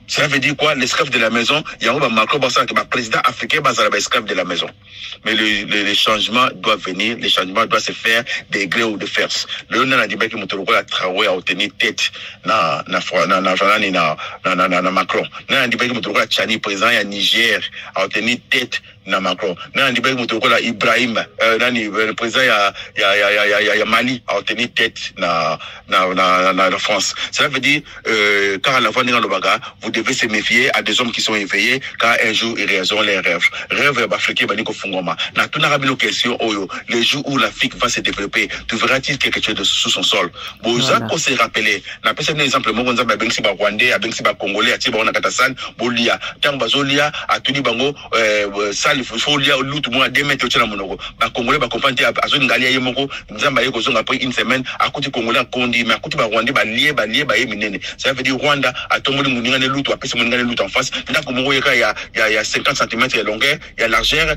Ça veut dire quoi? L'esclave de la maison, il y a un Macron, le président africain, l'esclave de la maison. Mais les changements doivent venir, les changements doivent se faire des gré ou de force. Le nom a dit que Moutourouko a travaillé à obtenir tête na Macron. Le nom a dit que Moutourouko a Tchani président à Niger a obtenir tête na Macron. Le nom a dit que Moutourouko a Ibrahim, le président à Mali a obtenir tête na France. Ça veut dire, car à la fois dans le bagarre, vous devez se méfier à des hommes qui sont éveillés, car un jour ils réaliseront les rêves. Rêve africain, Baniko Fungoma. Na tout n'a pas question, les jours où l'Afrique va se développer, tu verras-t-il quelque chose de sous son sol. Bon, ça qu'on s'est rappelé. Na pas un exemple, moi, on a ben si ba Rwandais, ben si ba Congolais, ati ba on a Katasan, bolia. Tant bazolia, a tout dit bango, sal, folia, loup, tout le monde a 2 mètres au tchana monoko. Ba Congolais, ba comprendre, à zone galia yemoko, nzamba yeko zone après une semaine, à côté Congolais a condi, mais à côté ba Rwandais, ba lié, ba minene. Ça veut dire Rwanda, a tombé le mouningane loup, après ce mouningane loup en face. Là, comme il y a 50 cm de longueur, il y a largeur,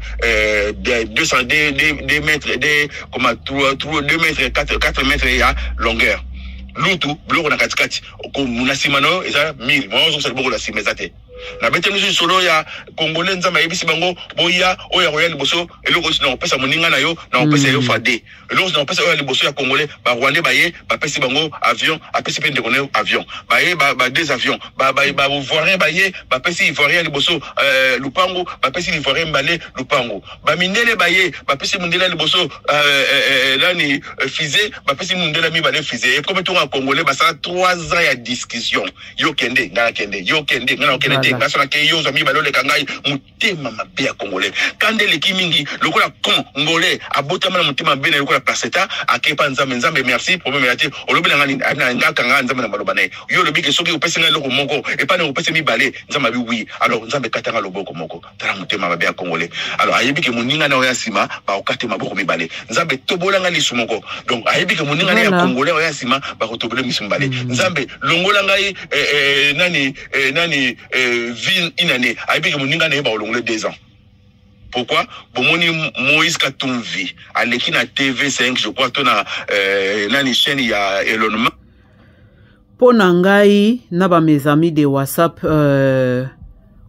200 2 mètres, 2 mètres, 4 mètres il y a longueur. L'outou, bloc na katikati, comme munasimano, et ça, 1000. Moi, on se beaucoup la simezate. Na bete nous solo ya congolais nzamba yebisi bango boya oya royal liboso eloko sino pesa moninga na yo na pesa yo fade eloko sino pesa oya liboso ya congolais ba rwandais baye ba pesi bango avion apesi pe ndekone avion baye ba 2 avions ba voirin baye ba pesi voirin liboso lupango ba pesi voirin balé lupango ba mindele baye ba pesi mindele liboso lani fusée ba pesi mindele mi balé fusée et comme tout en congolais ba ça 3 ans ya discussion yo kende ngana kende yo kende ngana kende ngasa ke yo zami balole kangai mutema mabe ya congolais kande leki mingi lokola congolais abotama na mutema bene lokola placeta akepa nzambe merci problème yati olobi na ngani na kanga nzambe na baloba ne yo lobi ke soki opesi na loko moko et pas na opesi mi balé nzambe bi oui alors nzambe katanga loboko moko tala mutema mabe ya congolais alors ayebi ke moninga na oya sima ba okate maboko mi balé nzambe tobolanga lisu moko donc ayebi ke moninga na ya congolais oya sima ba kotobole misu mbale nzambe longola ngai nani ville inane ayebi ke moninga na ba olongole 2 ans. Pourquoi? Pour Moïse Katumvi, à l'équipe na TV5, je crois, ton a chaîne, il y a Elon Musk. Pour Nangai, naba mes amis de WhatsApp,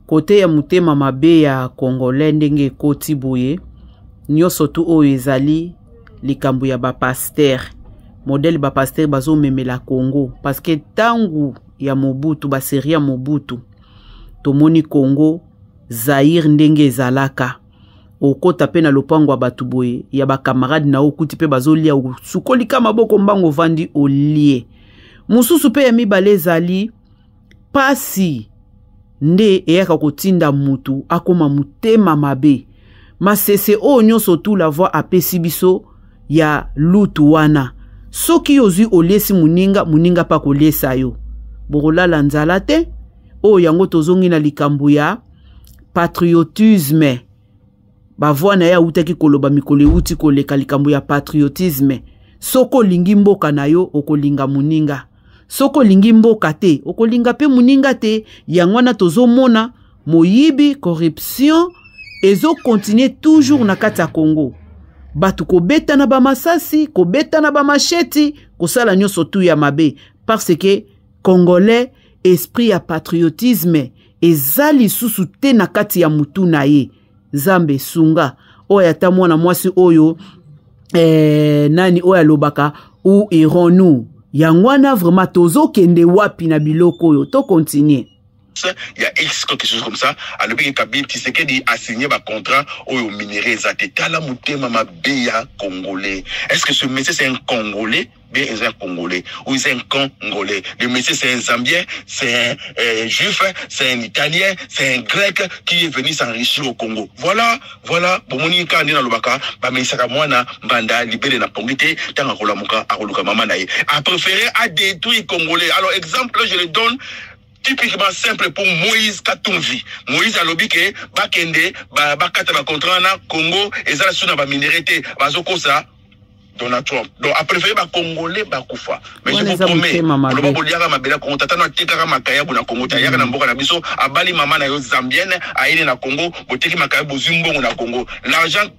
côté ya mutema mabe ya Congolais ndenge koti boye, nyo sotu o ezali likambu ya ba pasteur. Modèle ba pasteur bazo memela Congo parce que tangu ya Mobutu ba seria Mobutu. Tomoni Congo Zaire ndenge ezalaka. Okota pe na lopango ya batu boye ya ba camarade na okuti pe bazolia sukolika maboko mbango vandi olie mususu pe ya mibale ezali pasi nde eyaka kotinda mutu akoma mutema mabe masese o nyonso tu la voix apesi biso ya lutu wana soki ozwi oliesi muninga pa kolesa yo bokolala nzala te o yango tozongi na likambu ya patriotisme bavwa na ya utaki koloba mikole uti koleka likambo ya patriotisme soko lingi mboka na yo okolinga muninga soko lingi mboka te okolinga pe muninga te yangwana tozomona moyibi corruption ezo continuer toujours na kati ya Congo batu kobeta na ba masasi kobeta na ba macheti kosala nyonso tu ya mabe parce que congolais esprit ya patriotisme ezali susu te na kati ya mutu na ye Zambe sunga oya ta mwana mwasi oyo nani oya lobaka où irons-nous yangwana vraiment tozo kende wapi na biloko yo to continuer. Il y a X quelque chose comme ça. Alors que Kabila Tshisekedi a signé un contrat au minéraux zate. Tala mutema mabeya congolais. Est-ce que ce monsieur c'est un Congolais? Bien, c'est un Congolais. Ou c'est un Congolais. Le monsieur c'est un Zambien, c'est un Juif, c'est un Italien, c'est un Grec qui est venu s'enrichir au Congo. Voilà. Bon, mon ika andi na lobaka, ba mesaka mwana mbanda libéré na pongité, tanga kolamuka akoluka mama na ye. A préféré à détruire Congolais. Alors exemple, je le donne typiquement simple pour Moïse Katumbi. Moïse a lobby que bakende bakata ba contrat na Congo ezala suna ba minéralité bazoko ça Donald Trump. Donc a préféré ba Congolais ba kufa. Mais je vous promets, on va boliaka mabela Congo tata na tekaka makaya na Congo ta yaka na mboka na biso abali mama na yo zambienne aile na Congo boteki makaya bozumbongo na Congo.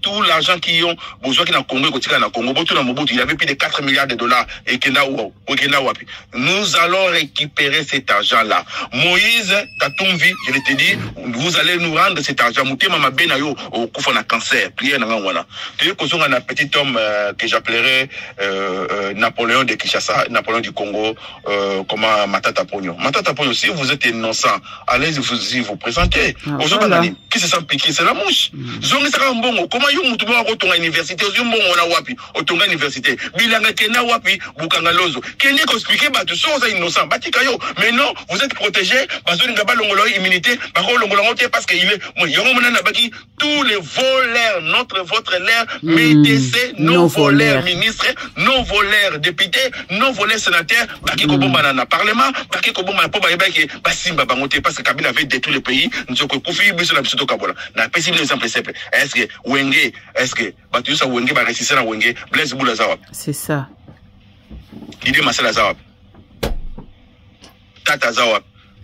Tout l'argent qui ont besoin qui na Congo kotika na Congo botu na Mobutu il y avait plus de 4 milliards de dollars et kenda wapi. Nous allons récupérer cet argent là. Moïse Katumbi, je te dis, vous allez nous rendre cet argent. Mutema mabena yo kufa na cancer. Prière na ngwana. Tu ko songa na petit homme que j'appellerais Napoléon de Kinshasa, Napoléon du Congo, comment Matata Pogno. Matata Pogno, si vous êtes innocent, allez-y vous présenter. Voilà. Qui se sent piqué, c'est la mouche. Zongi saka mbongo, comment yo mutu ba kotonga université, yo mbongo na wapi, otonga université. Bilanga kena wapi, bukanga lozo. Kenye ko expliquer ba tu so innocent, batika yo. Mais non, vous êtes protégé, bazoni ngaba longolo immunité, ba ko longolo ngote parce que il est moi yo mona na baki tous les voleurs, votre l'air, mettez nos voleurs ministres, nos voleurs députés, nos voleurs sénateurs, baki ko bomba na parlement, baki ko bomba na po ba yebaki basimba bangote parce que Kabila avait détruit le pays, nzoko kufi biso na biso to kabola. Na pesi bi exemple simple. Est-ce que Wenge, est-ce que batu sa Wenge ba résister na Wenge, Blaise Boula Zawa. C'est ça. L'idée Masala Zawa. Tata Zawa.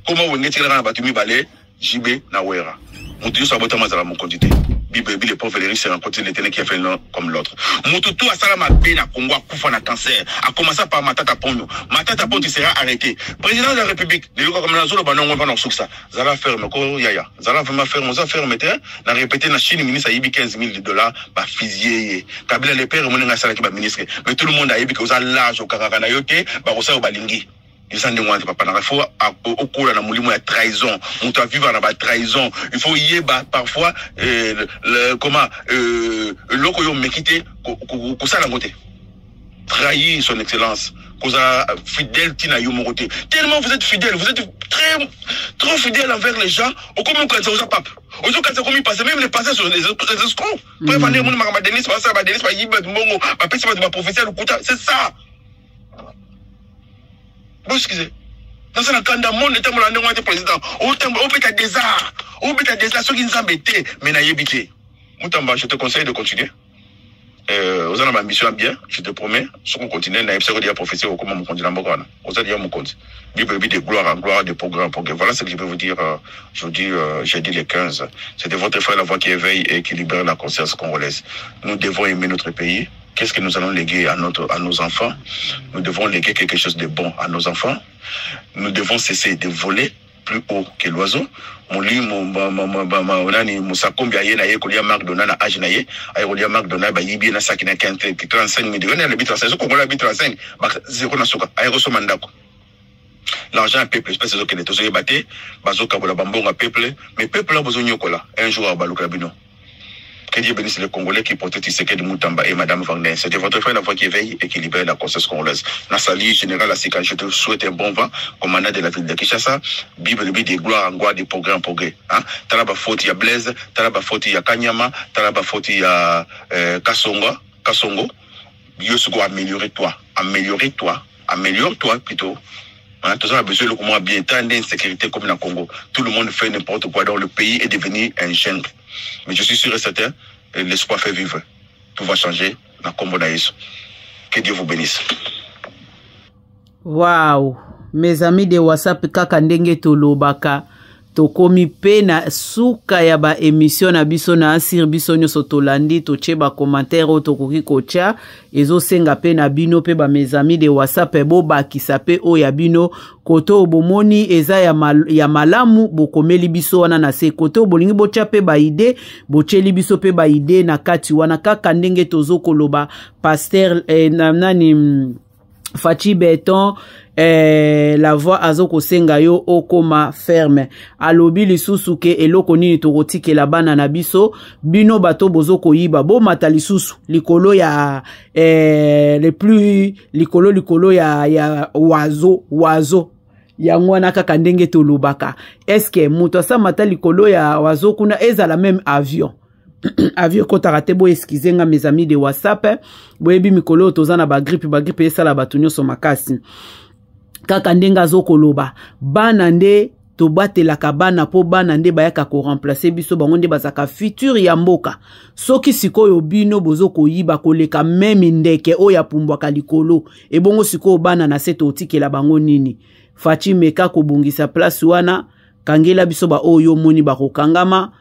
Comment Wenge tira na batu mi balé, Jibé na Wera. Mutu sa bota mazala mon quantité. Bibi les pauvres les riches c'est un côté l'éternel qui a fait l'un comme l'autre. Mututu a salama bena Congo a kufa na cancer. A commencé par Matata Ponyo. Matata Ponyo sera arrêté. Président de la République, le comme la zone banon on va dans ça. Zala ferme ko yaya. Zala vraiment ferme, on va faire mettre na répéter na Chine ministre a yibi 15 000 $, ba fisier. Kabila le père moninga sala ki ba ministre. Mais tout le monde a yibi que za large au kakaka na yote ba kosa balingi. Il faut au cours de la trahison, on doit vivre dans la trahison. Il faut y avoir parfois comment l'okoyo me quitter que ça la côté. Trahir son excellence, cause fidèle tina yo côté. Tellement vous êtes fidèle, vous êtes trop fidèle envers les gens. Au comment quand ça pape. Au jour quand ça commis passer même les passer sur les escrocs. Prévenir mon Denis passer ba Denis ba yiba mbongo, ba pesi ba professeur Lukuta, c'est ça. Bon, excusez. Dans un candidat, monde était mon président. On peut être des arts. On peut être des arts. Ceux qui nous embêtaient, mais n'a yébité. Moutamba, je te conseille de continuer. Vous avez ma mission bien, je te promets. Si on continue, on a une prophétie au comment on continue. Vous avez dit mon compte. Bible de gloire en gloire, de programme en programme. Voilà ce que je peux vous dire aujourd'hui, jeudi le 15. C'est de votre frère la voix qui éveille et qui libère la conscience congolaise. Nous devons aimer notre pays. Qu'est-ce que nous allons léguer à nos enfants? Nous devons léguer quelque chose de bon à nos enfants. Nous devons cesser de voler plus haut que l'oiseau. Mon lit, mon sakombi aye na ye kolia McDonald na age na ye aye kolia McDonald ba yibi na saki na 35 000 $. Le bit 35 ko kola bit 35 ba zéro na soka aye reso mandako. L'argent est peuple, espèce de que les tosoye baté bazoka bola bambonga peuple, mais peuple là besoin nyokola un jour à baluka bino. Que Dieu bénisse les Congolais qui portent Tshisekedi Moutamba et Madame Wagner. C'était votre frère la voix qui éveille et qui libère la conscience congolaise. Nassali, général Assika, je te souhaite un bon vent, commandant de la ville de Kinshasa. Bible de gloire en gloire, des progrès en progrès. Talaba Foti ya Blaise, Talaba Foti ya Kanyama, Talaba Foti ya Kasongo. Yosuko, améliore-toi plutôt. Tout ça a besoin de comment bien tant d'insécurité comme dans le Congo. Tout le monde fait n'importe quoi dans le pays est devenu un jungle. Mais je suis sûr et certain, l'espoir fait vivre. Tout va changer dans le Congo d'Aïs. Que Dieu vous bénisse. Waouh! Mes amis de WhatsApp, kaka ndenge tolobaka, tokomi pe na suka ya ba émission na biso na asir biso nyoso tolandi toche ba commentaire o tokoki kocha ezo senga pe na bino pe ba mes amis de WhatsApp bo bakisa pe o ya bino koto obomoni eza ya malamu bokomeli biso wana na se koto obolingi bocha pe ba ide bocheli biso pe ba ide na kati wana kaka ndenge tozo koloba pasteur nani Fachi Beton la voix azoko senga yo okoma ferme alobi lisusu ke eloko nini tokotike la bana na biso bino bato bozoko yiba bo mata lisusu likolo ya le plus likolo ya wazo ya ngwana kaka ndenge tolobaka eske muto sa mata likolo ya wazo kuna ezala même avion avion kotaka te bo excuse nga mes amis de WhatsApp boyebi mikolo tozana ba grippe esala batunyo so makasi kaka ndenga zokoloba bana nde tobatelaka bana po bana nde bayaka ko remplacer biso bango nde bazaka futur ya mboka soki sikoyo bino bozoko yiba koleka meme ndeke oya pumbwaka likolo ebongo sikoyo bana na seto otikela bango nini Fachi meka kobungisa place wana kangela biso ba oyo moni bakokangama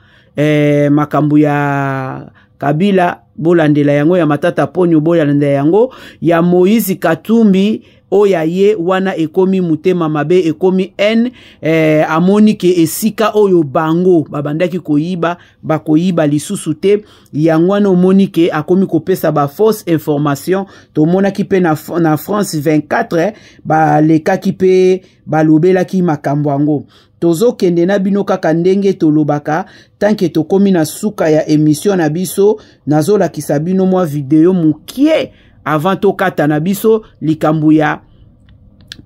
makambu ya Kabila bolandela yango ya Matata Ponyo bolandela yango ya Moïse Katumbi oya ye wana ekomi mutema mabe ekomi amoni ke esika oyo bango babandaki koyiba bakoyiba lisusu te yangwana omoni ke akomi kopesa ba fausse information tomonaki pe na France 24 ba lekaki pe balobelaki makambo yango tozo kende na bino kaka ndenge tolobaka tanke tokomi na suka ya émission na biso nazola kisabino mwa video mukie avant tokata na biso likambu ya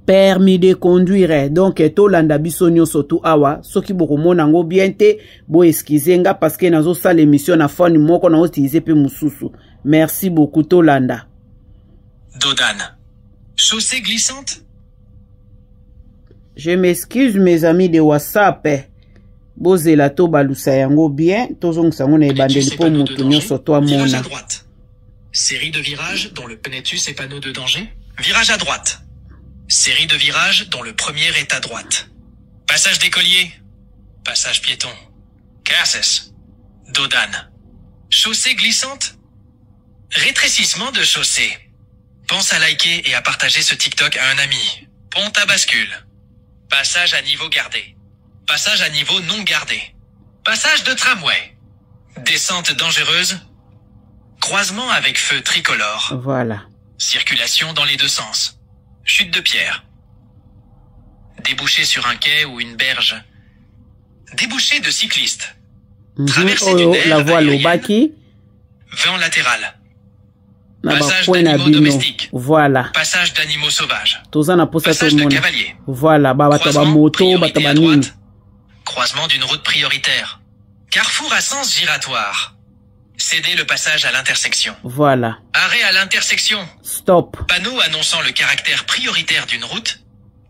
permis de conduire donc tolanda biso nyonso tu awa soki bokomona ngo bien te bo excuse nga parce que nazo sala émission na phone moko na utiliser pe mususu merci beaucoup tolanda Dodane chaussée glissante. Je m'excuse mes amis de WhatsApp. Bozela to balusa yango bien. Tozong sango na ebandeli po mutu nyonso to amona. Virage à droite. Série de virages dont le penetus est panneau de danger. Virage à droite. Série de virages dont le premier est à droite. Passage d'écolier. Passage piéton. Casses. Dodane. Chaussée glissante. Rétrécissement de chaussée. Pense à liker et à partager ce TikTok à un ami. Pont à bascule. Passage à niveau gardé. Passage à niveau non gardé. Passage de tramway. Descente dangereuse. Croisement avec feu tricolore. Voilà. Circulation dans les deux sens. Chute de pierre. Débouché sur un quai ou une berge. Débouché de cycliste. Traversée d'une aire la voie aérienne. Lobaki. Vent latéral. Na Passage ba d'animaux domestiques. Voilà. Passage d'animaux sauvages. Tozana posa to Passage de mona. cavalier. Voilà, ba bata ba Croisement, moto, priorité bata à ba nini. droite. Croisement d'une route prioritaire. Carrefour à sens giratoire. Céder le passage à l'intersection. Voilà. Arrêt à l'intersection. Stop. Panneau annonçant le caractère prioritaire d'une route.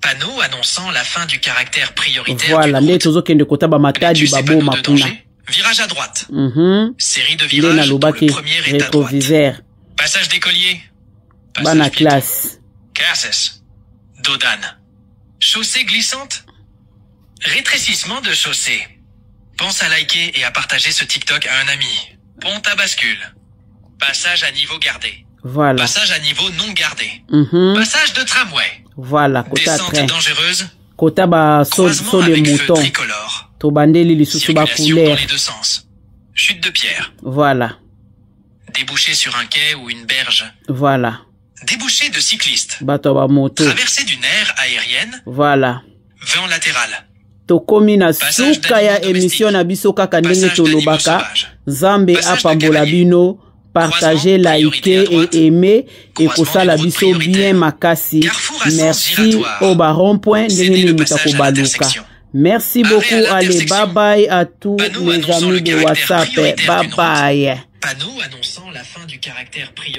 Panneau annonçant la fin du caractère prioritaire Voilà, d'une nde route. tozo kende kota ba matadi Penetus et babo panneau de makuna. danger. Virage à droite. Série de Nde na virages dont lobaki le premier est à droite. rétroviseur. Passage d'écolier. Bana piéton. classe. Casses. Dodane. Chaussée glissante. Rétrécissement de chaussée. Pense à liker et à partager ce TikTok à un ami. Pont à bascule. Passage à niveau gardé. Voilà. Passage à niveau non gardé. Passage de tramway. Voilà, kota Descente train. dangereuse. Kota ba so Croisement de avec feu mouton. tricolore. To bandeli lisusu ba Circulation dans couleur. les deux sens. Chute de pierre. Voilà. Débouché sur un quai ou une berge. Voilà. Débouché de cycliste. Bato ba moto. Traversée d'une aire aérienne. Voilà. Vent latéral. Tokomi na Passage suka ya d'animaux émission na biso kaka ndenge Passage d'animaux tolobaka. sauvages. Zambe Passage de apambola cavalier. bino. Partager, Croisement, liker priorité à droite. et aimer. Et Croisement kosala d'une route biso bien prioritaire. makasi. Carrefour à sens Merci giratoire. au baron-point. Céder Ndenge le ni passage à mutako baluka. l'intersection. Merci Arrêt beaucoup. à Allez, l'intersection. bye bye à tous Panneau mes annonçant amis le de caractère WhatsApp. prioritaire Bye d'une route. bye. Panneau annonçant la fin du caractère prioritaire.